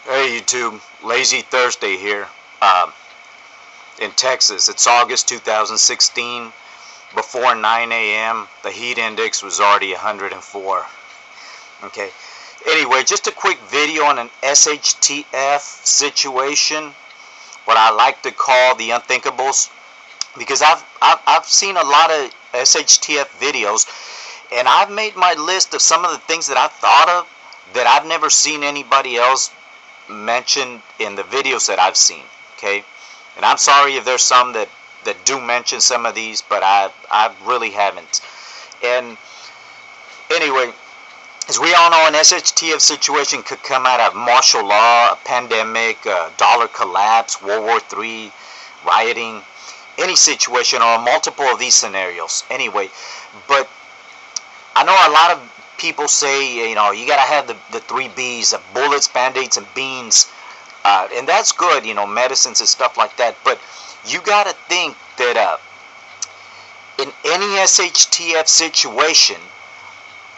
Hey YouTube, Lazy Thursday here. Um, in Texas, it's August 2016. Before 9 a.m., the heat index was already 104. Okay. Anyway, just a quick video on an SHTF situation, what I like to call the unthinkables, because I've seen a lot of SHTF videos, and I've made my list of some of the things that I've thought of that I've never seen anybody else mentioned in the videos that I've seen. Okay, and I'm sorry if there's some that do mention some of these, but I really haven't. And anyway, as we all know, an SHTF situation could come out of martial law, a pandemic, a dollar collapse, World War III, rioting, any situation, or multiple of these scenarios. Anyway, but I know a lot of people say, you gotta have the three B's: bullets, band-aids, and beans. And that's good, medicines and stuff like that. But you gotta think that in any SHTF situation,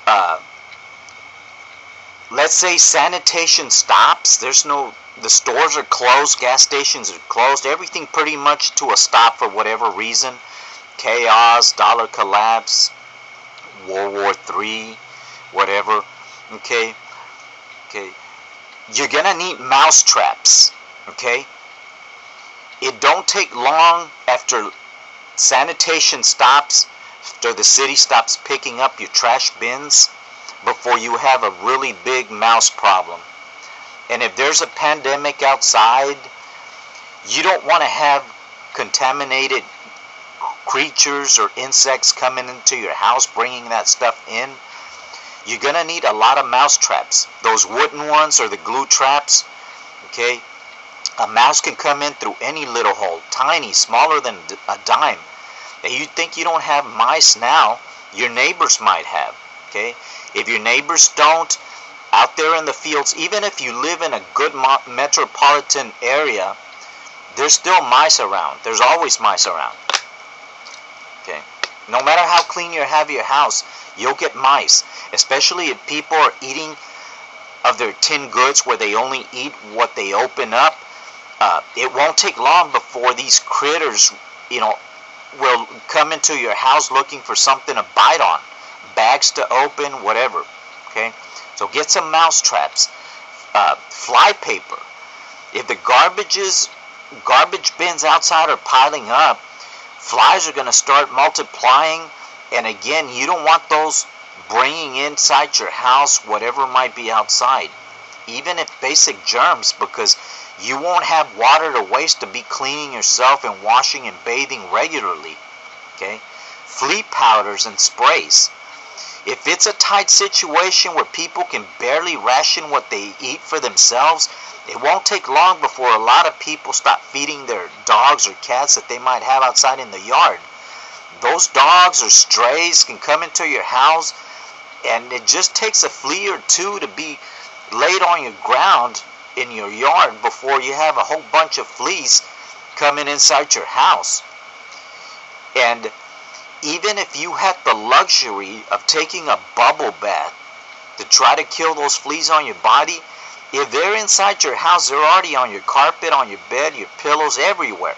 uh, let's say sanitation stops. The stores are closed, gas stations are closed, everything pretty much to a stop for whatever reason. Chaos, dollar collapse, World War III, whatever. Okay, you're gonna need mouse traps. Okay, it don't take long after sanitation stops, after the city stops picking up your trash bins, before you have a really big mouse problem. And if there's a pandemic outside, you don't want to have contaminated creatures or insects coming into your house, bringing that stuff in. You're going to need a lot of mouse traps. Those wooden ones or the glue traps. Okay, a mouse can come in through any little hole, tiny, smaller than a dime. And you think you don't have mice now, your neighbors might have. Okay, if your neighbors don't, out there in the fields, even if you live in a good metropolitan area, there's still mice around. There's always mice around. Okay, no matter how clean you have your house, you'll get mice, especially if people are eating of their tinned goods where they only eat what they open up. It won't take long before these critters, will come into your house looking for something to bite on, bags to open, whatever. Okay, so get some mouse traps, fly paper. If the garbage bins outside are piling up, flies are going to start multiplying, and again, you don't want those bringing inside your house whatever might be outside, even if basic germs, because you won't have water to waste to be cleaning yourself and washing and bathing regularly. Okay, flea powders and sprays. If it's a tight situation where people can barely ration what they eat for themselves, it won't take long before a lot of people stop feeding their dogs or cats that they might have outside in the yard. Those dogs or strays can come into your house, and it just takes a flea or two to be laid on your ground in your yard before you have a whole bunch of fleas coming inside your house. And even if you had the luxury of taking a bubble bath to try to kill those fleas on your body, if they're inside your house, they're already on your carpet, on your bed, your pillows, everywhere.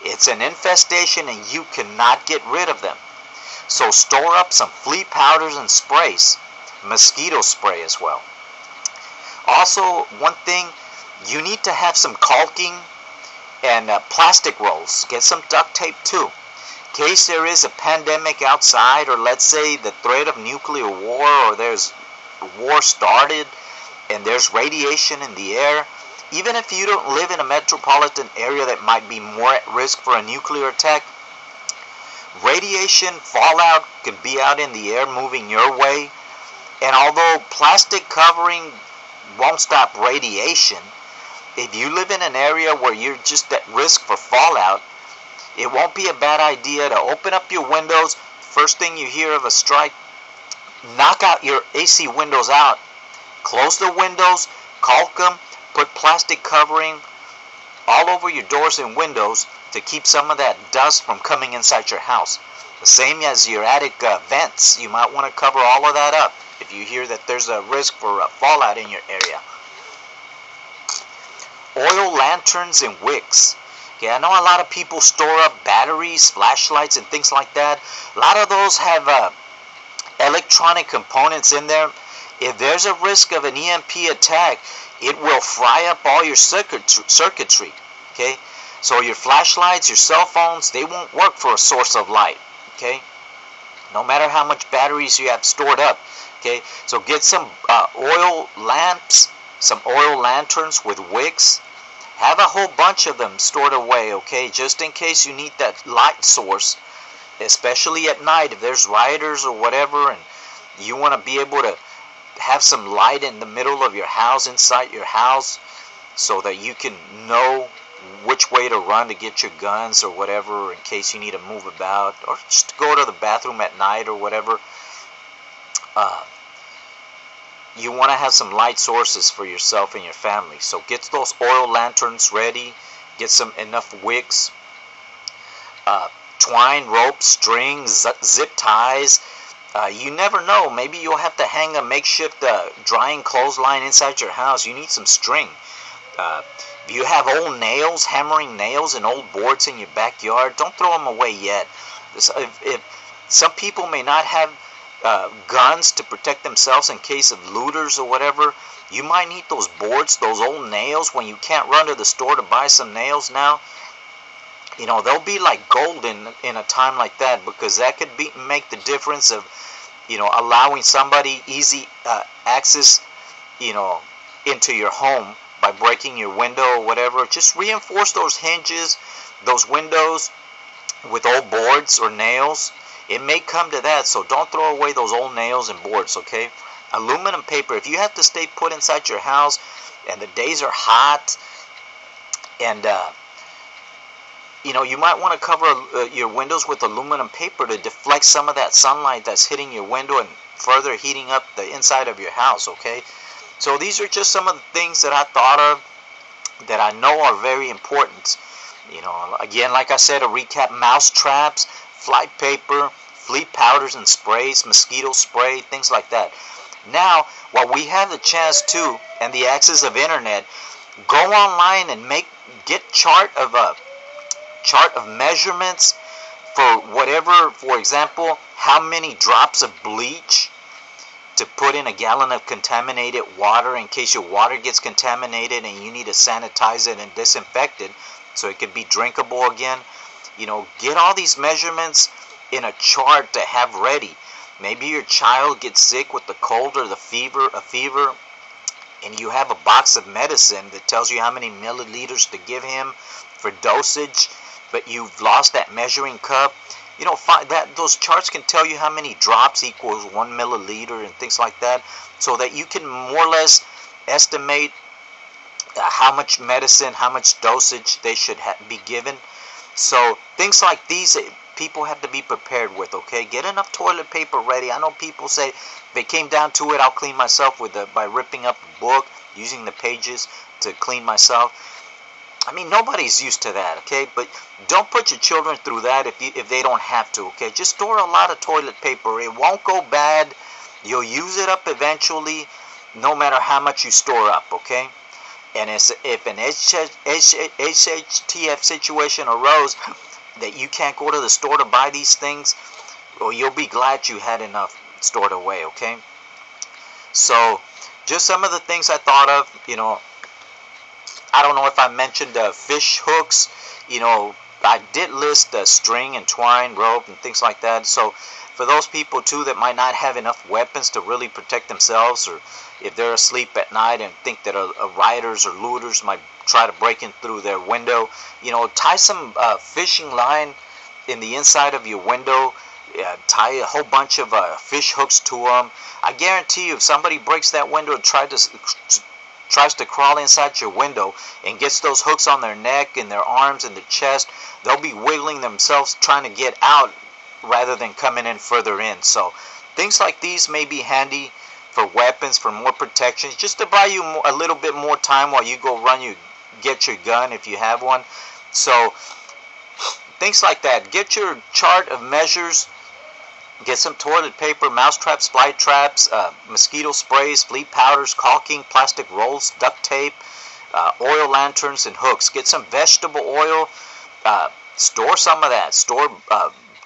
It's an infestation and you cannot get rid of them. So store up some flea powders and sprays, mosquito spray as well. Also, one thing, you need to have some caulking and plastic rolls. Get some duct tape too. In case there is a pandemic outside, or let's say the threat of nuclear war, or there's war started and there's radiation in the air, even if you don't live in a metropolitan area that might be more at risk for a nuclear attack, radiation fallout could be out in the air moving your way. And although plastic covering won't stop radiation, if you live in an area where you're just at risk for fallout, it won't be a bad idea to open up your windows. First thing you hear of a strike, knock out your AC windows out. Close the windows, caulk them, put plastic covering all over your doors and windows to keep some of that dust from coming inside your house. The same as your attic vents. You might want to cover all of that up if you hear that there's a risk for fallout in your area. oil lanterns and wicks. Okay, I know a lot of people store up batteries, flashlights, and things like that. A lot of those have electronic components in there. If there's a risk of an EMP attack, it will fry up all your circuitry. Okay, so your flashlights, your cell phones, they won't work for a source of light. Okay, no matter how much batteries you have stored up. Okay, so get some oil lamps, some oil lanterns with wicks. Have a whole bunch of them stored away, okay, just in case you need that light source, especially at night if there's rioters or whatever, and you want to be able to have some light in the middle of your house, inside your house, so that you can know which way to run to get your guns or whatever, in case you need to move about, or just go to the bathroom at night or whatever. You want to have some light sources for yourself and your family. So get those oil lanterns ready. Get some enough wicks, twine, rope, strings, zip ties. You never know. Maybe you'll have to hang a makeshift drying clothesline inside your house. You need some string. If you have old nails, hammering nails and old boards in your backyard, don't throw them away yet. If some people may not have guns to protect themselves in case of looters or whatever, you might need those boards, those old nails, when you can't run to the store to buy some nails now. You know, they'll be like gold in a time like that, because that could make the difference of, you know, allowing somebody easy access, you know, into your home by breaking your window or whatever. Just reinforce those hinges, those windows with old boards or nails. It may come to that, so don't throw away those old nails and boards, okay? Aluminum paper. If you have to stay put inside your house and the days are hot, and you know, you might want to cover your windows with aluminum paper to deflect some of that sunlight that's hitting your window and further heating up the inside of your house, okay? So these are just some of the things that I thought of that I know are very important. You know, again, like I said, a recap: mouse traps, fly paper, flea powders and sprays, mosquito spray, things like that. Now, while we have the chance to, and the access of internet, go online and get chart of measurements for whatever. For example, how many drops of bleach to put in a gallon of contaminated water, in case your water gets contaminated and you need to sanitize it and disinfect it so it can be drinkable again. You know, get all these measurements in a chart to have ready. Maybe your child gets sick with the cold or a fever, and you have a box of medicine that tells you how many milliliters to give him for dosage, but you've lost that measuring cup. You know, those charts can tell you how many drops equals 1 milliliter and things like that, so that you can more or less estimate how much medicine, how much dosage they should be given. So things like these, people have to be prepared with, okay? Get enough toilet paper ready. I know people say, if it came down to it, I'll clean myself by ripping up a book, using the pages to clean myself. I mean, nobody's used to that, okay? But don't put your children through that if they don't have to, okay? Just store a lot of toilet paper. It won't go bad. You'll use it up eventually, no matter how much you store up, okay? And if an HTF situation arose that you can't go to the store to buy these things, well, you'll be glad you had enough stored away, okay? So, just some of the things I thought of. You know, I don't know if I mentioned fish hooks. You know, I did list string and twine, rope, and things like that. So, for those people, too, that might not have enough weapons to really protect themselves, or if they're asleep at night and think that rioters or looters might try to break in through their window, you know, tie some fishing line in the inside of your window. Tie a whole bunch of fish hooks to them. I guarantee you, if somebody breaks that window and tries to crawl inside your window and gets those hooks on their neck and their arms and their chest, they'll be wiggling themselves trying to get out rather than coming in further in. So things like these may be handy for weapons, for more protection, just to buy you a little bit more time while you go get your gun if you have one. So things like that. Get your chart of measures. Get some toilet paper, mouse traps, fly traps, mosquito sprays, flea powders, caulking, plastic rolls, duct tape, oil lanterns and hooks. Get some vegetable oil. Store some of that. Store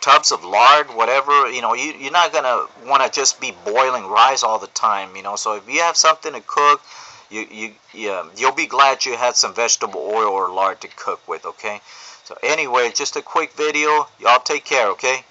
tubs of lard, whatever. You're not gonna want to just be boiling rice all the time. So if you have something to cook, you'll be glad you had some vegetable oil or lard to cook with. Okay. So anyway, just a quick video. Y'all take care. Okay.